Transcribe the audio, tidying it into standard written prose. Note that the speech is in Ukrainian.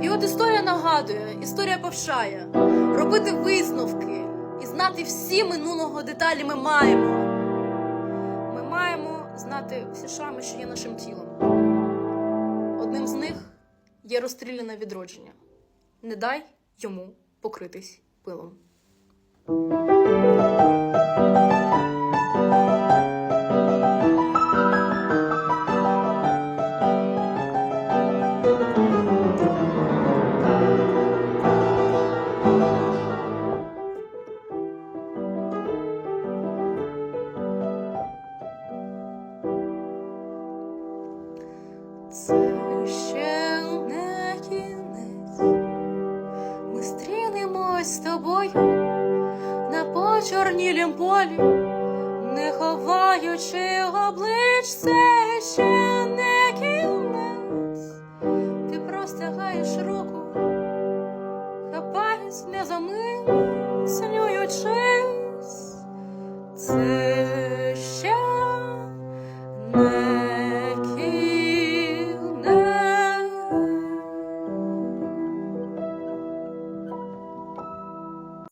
І от історія нагадує, історія повчає. Робити висновки і знати всі минулого деталі ми маємо. Ми маємо знати всі шрами, що є нашим тілом. Одним з них є розстріляне відродження. Не дай йому покритись пилом. Це ще не кінець. Ми стрінемось з тобою на почорнілім полі, не ховаючи облич. Це ще не кінець. Ти простягаєш руку